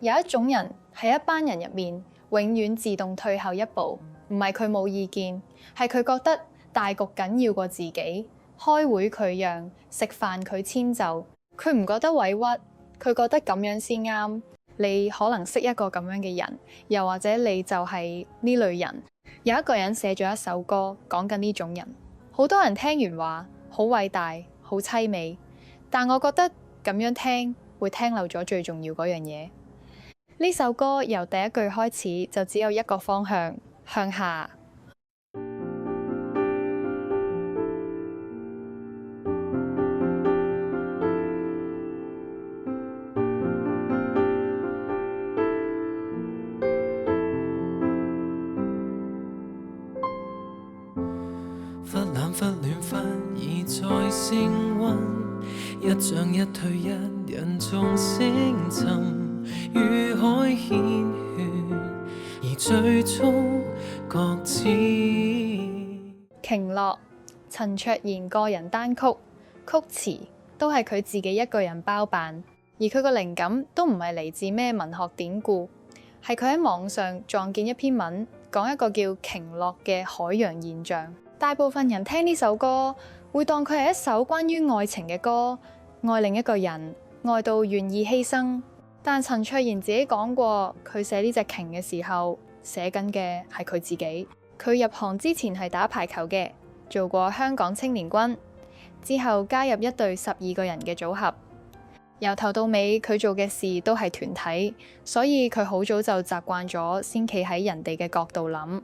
有一種人喺一班人入面永遠自動退後一步，唔係佢冇意見，係佢覺得大局緊要過自己。開會佢讓，食飯佢遷就，佢唔覺得委屈，佢覺得咁樣先啱。你可能識一個咁樣嘅人，又或者你就係呢類人。有一個人寫咗一首歌講緊呢種人，好多人聽完話好偉大，好淒美，但我覺得咁樣聽會聽漏咗最重要嗰樣嘢。呢首歌由第一句開始就只有一個方向，向下。忽冷忽暖忽已在升溫，一漲一退一人眾星沉，與海牽血，而最終各自。鯨落，陳卓賢個人單曲，曲詞都係佢自己一個人包辦，而佢個靈感都唔係嚟自咩文學典故，係佢喺網上撞見一篇文，講一個叫鯨落嘅海洋現象。大部分人聽呢首歌會當佢係一首關於愛情嘅歌，愛另一個人，愛到願意犧牲。但陳卓賢自己講過，佢寫呢隻鯨嘅時候，寫緊嘅係佢自己。佢入行之前係打排球嘅，做過香港青年軍，之後加入一隊12個人嘅組合。由頭到尾佢做嘅事都係團體，所以佢好早就習慣咗先企喺人哋嘅角度諗，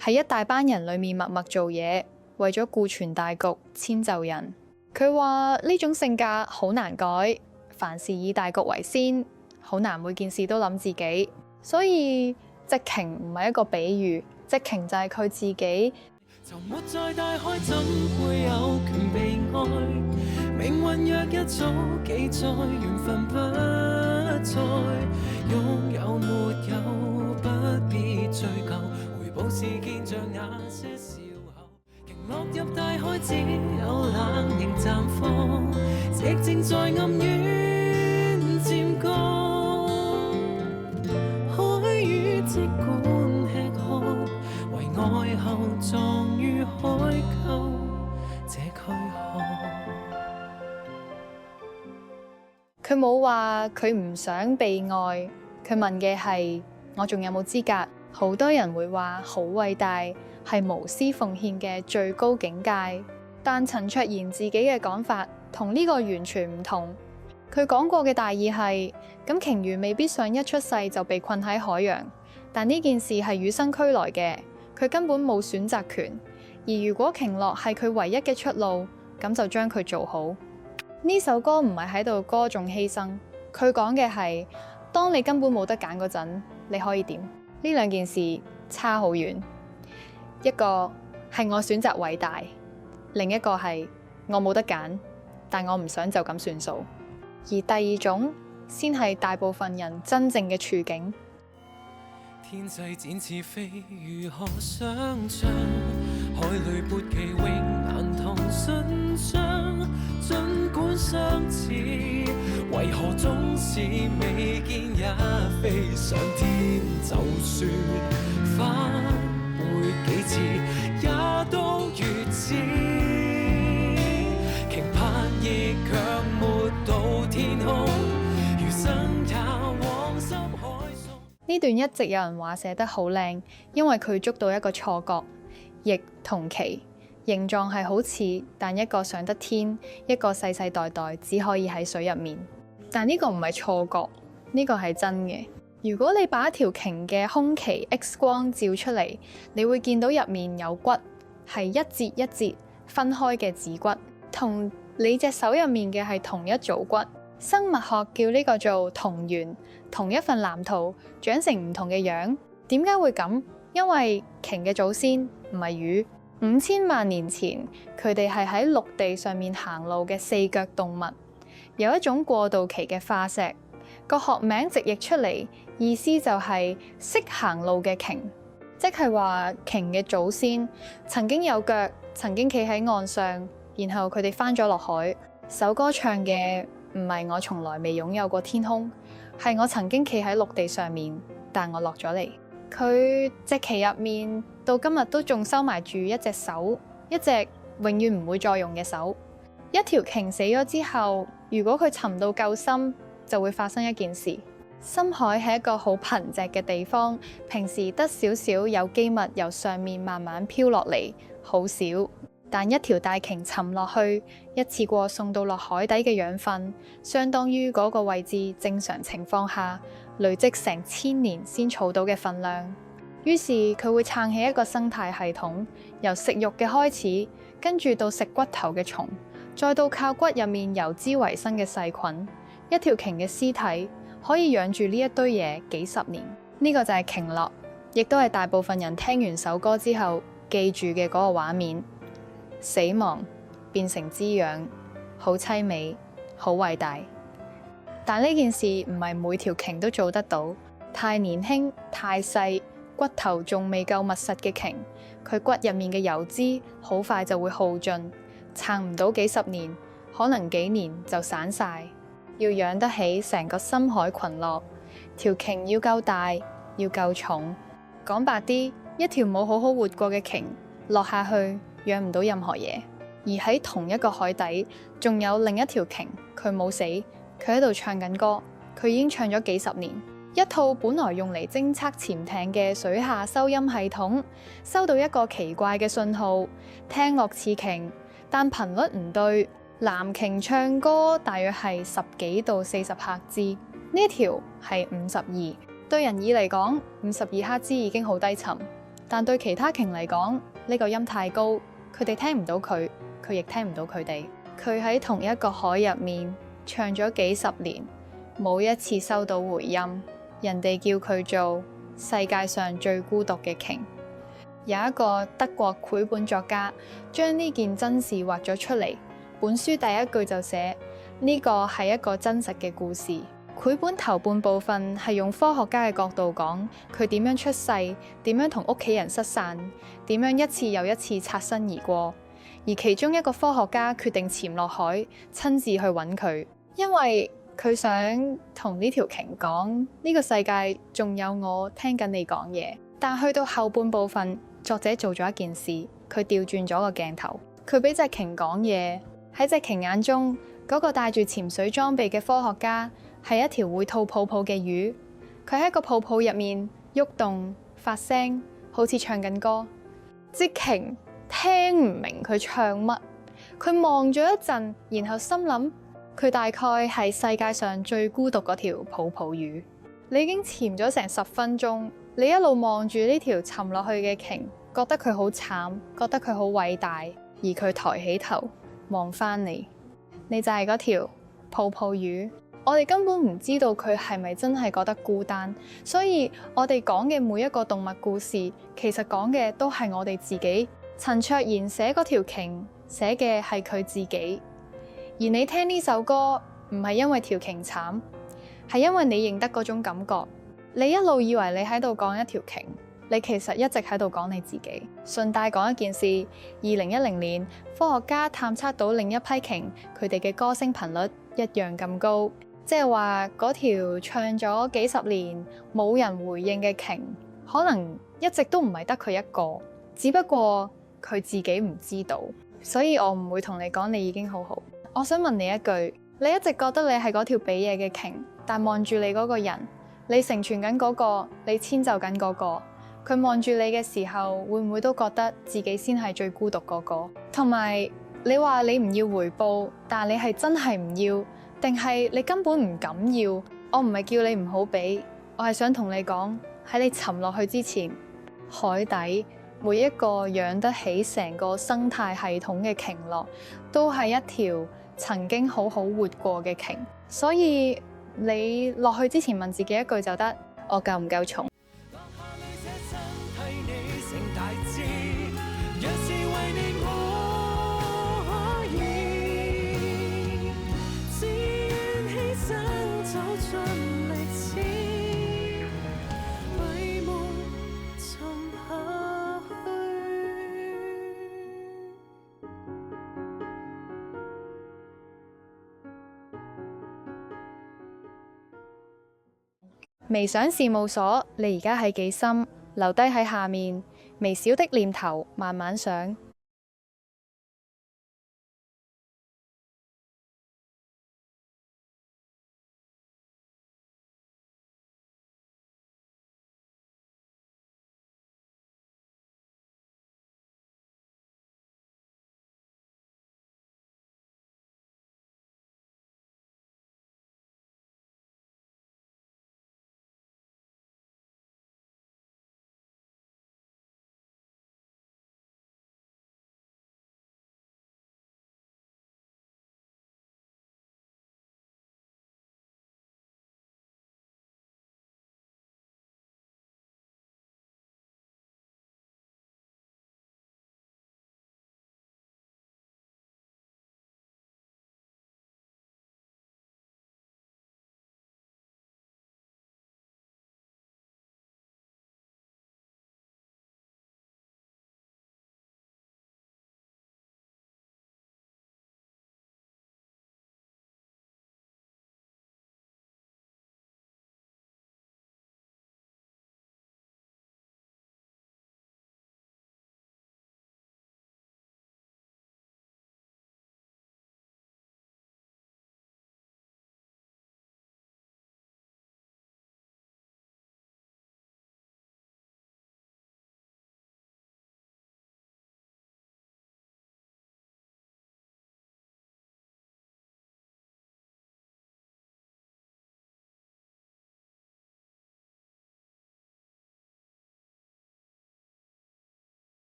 喺一大班人裏面默默做嘢，為咗顧全大局，遷就人。佢話呢種性格好難改，凡事以大局為先，好難每件事都諗自己。所以隻鯨唔係一個比喻，隻鯨就係佢自己。沉沒在大海，怎會有權被愛？命運若一早記載，緣分不再擁有沒有，不必追究。回報是見着那些笑口，鯨落入大海，只有冷凝綻放，寂靜在暗淵漸降。海魚即管吃喝，為愛後葬於海溝這軀殼。佢冇話佢唔想被愛，佢問嘅係我仲有冇資格？好多人會話好偉大，係無私奉獻嘅最高境界。但陳卓賢自己嘅講法同呢個完全唔同。佢講過嘅大意係，咁鯨魚未必想一出世就被困喺海洋，但呢件事係與生俱來嘅，佢根本冇選擇權。而如果鯨落係佢唯一嘅出路，咁就將佢做好。呢首歌唔係喺度歌頌犧牲，佢講嘅係當你根本冇得揀嗰陣，你可以點？呢兩件事差好遠，一個係我選擇偉大，另一個係我冇得揀，但我唔想就咁算數。而第二種先係大部分人真正嘅處境。天際展翅飛，如何想像？海裏撥旗永難同信箱，儘管相似，為何總是未見也飛上天？就算返回幾次，也都如此。鯨盼亦卻沒到天空，餘生也往深海送。呢段一直有人話寫得好靚，因為佢捉到一個錯覺，翼同旗形狀係好似，但一個上得天，一個世世代代只可以喺水入面。但呢個唔係錯覺，呢個係真嘅。如果你把一條鯨嘅胸鰭 X 光照出嚟，你會見到入面有骨，係一節一節分開嘅指骨，同你隻手入面嘅係同一組骨。生物學叫呢個做同源，同一份藍圖長成唔同嘅樣。點解會咁？因為鯨嘅祖先唔係魚，5000萬年前佢哋係喺陸地上面行路嘅四腳動物，有一種過渡期嘅化石。個學名直譯出嚟，意思就係識行路嘅鯨，即係話鯨嘅祖先曾經有腳，曾經企喺岸上，然後佢哋翻咗落海。首歌唱嘅唔係我從來未擁有過天空，係我曾經企喺陸地上面，但我落咗嚟。佢隻鰭入面到今日都仲收埋住一隻手，一隻永遠唔會再用嘅手。一條鯨死咗之後，如果佢沉到夠深，就會發生一件事。深海係一個好貧瘠嘅地方，平時得少少有機物由上面慢慢飄落嚟，好少。但一條大鯨沉落去，一次過送到落海底嘅養分，相當於嗰個位置正常情況下累積成1000年先儲到嘅份量。於是佢會撐起一個生態系統，由食肉嘅開始，跟住到食骨頭嘅蟲，再到靠骨入面由之為生嘅細菌。一條鯨嘅屍體可以養住呢一堆嘢幾十年。呢個就係鯨落，亦都係大部分人聽完首歌之後記住嘅嗰個畫面。死亡變成滋養，好淒美，好偉大。但呢件事唔係每條鯨都做得到。太年輕、太細、骨頭仲未夠密實嘅鯨，佢骨入面嘅油脂好快就會耗盡，撐唔到幾十年，可能幾年就散晒。要養得起成個深海群落，條鯨要夠大，要夠重。講白啲，一條冇好好活過嘅鯨落下去，養唔到任何嘢。而喺同一個海底，仲有另一條鯨，佢冇死，佢喺度唱緊歌，佢已經唱咗幾十年。一套本來用嚟偵測潛艇嘅水下收音系統，收到一個奇怪嘅信號，聽落似鯨，但頻率唔對。藍鯨唱歌大約係10幾到40赫茲，呢條係52。對人耳嚟講，52赫茲已經好低沉，但對其他鯨嚟講，呢個音太高，佢哋聽唔到佢，佢亦聽唔到佢哋。佢喺同一個海入面唱咗幾十年，冇一次收到回音。人哋叫佢做世界上最孤獨嘅鯨。有一個德國繪本作家將呢件真事畫咗出嚟。本書第一句就寫呢個係一個真實嘅故事。繪本頭半部分係用科學家嘅角度講佢點樣出世，點樣同屋企人失散，點樣一次又一次擦身而過。而其中一個科學家決定潛落海，親自去揾佢，因為佢想同呢條鯨講呢個世界仲有我聽緊你講嘢。但去到後半部分，作者做咗一件事，佢調轉咗個鏡頭，佢俾隻鯨講嘢。喺隻鯨眼中，嗰個帶住潛水裝備嘅科學家係一條會吐泡泡嘅魚，佢喺個泡泡入面喐動發聲，好似唱緊歌。隻鯨聽唔明佢唱乜，佢望咗一陣，然後心諗佢大概係世界上最孤獨嗰條泡泡魚。你已經潛咗成10分鐘，你一路望住呢條沉落去嘅鯨，覺得佢好慘，覺得佢好偉大，而佢抬起頭望返你，你就係嗰條泡泡魚。我哋根本唔知道佢係咪真係覺得孤單，所以我哋講嘅每一個動物故事，其實講嘅都係我哋自己。陳卓賢寫嗰條鯨，寫嘅係佢自己。而你聽呢首歌，唔係因為條鯨慘，係因為你認得嗰種感覺。你一路以為你喺度講一條鯨，你其實一直喺度講你自己。順帶講一件事，2010年科學家探測到另一批鯨，佢哋嘅歌聲頻率一樣咁高，即係話嗰條唱咗幾十年冇人回應嘅鯨，可能一直都唔係得佢一個，只不過佢自己唔知道。所以我唔會同你講你已經好好。我想問你一句，你一直覺得你係嗰條俾嘢嘅鯨，但望住你嗰個人，你成全緊嗰個，你遷就緊嗰個，佢望住你嘅時候，會唔會都覺得自己先係最孤獨嗰個？同埋你話你唔要回報，但你係真係唔要，定係你根本唔敢要？我唔係叫你唔好俾，我係想同你講，喺你沉落去之前，海底每一個養得起成個生態系統嘅鯨落，都係一條曾經好好活過嘅鯨。所以你落去之前問自己一句就得：我夠唔夠重？微想事務所，你而家喺幾深？留低喺下面，微小的念頭慢慢想。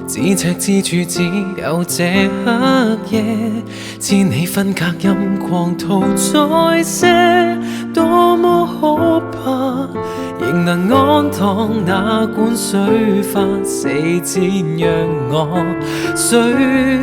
咫尺之處只有這黑夜，千里分隔任狂徒再些，多麼可怕，仍能安躺，哪管水花四濺，讓我雖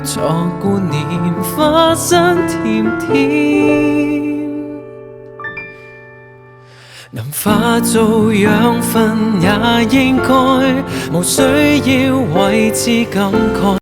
錯觀念花生甜甜。能化做養分也應該，無需要為之感慨。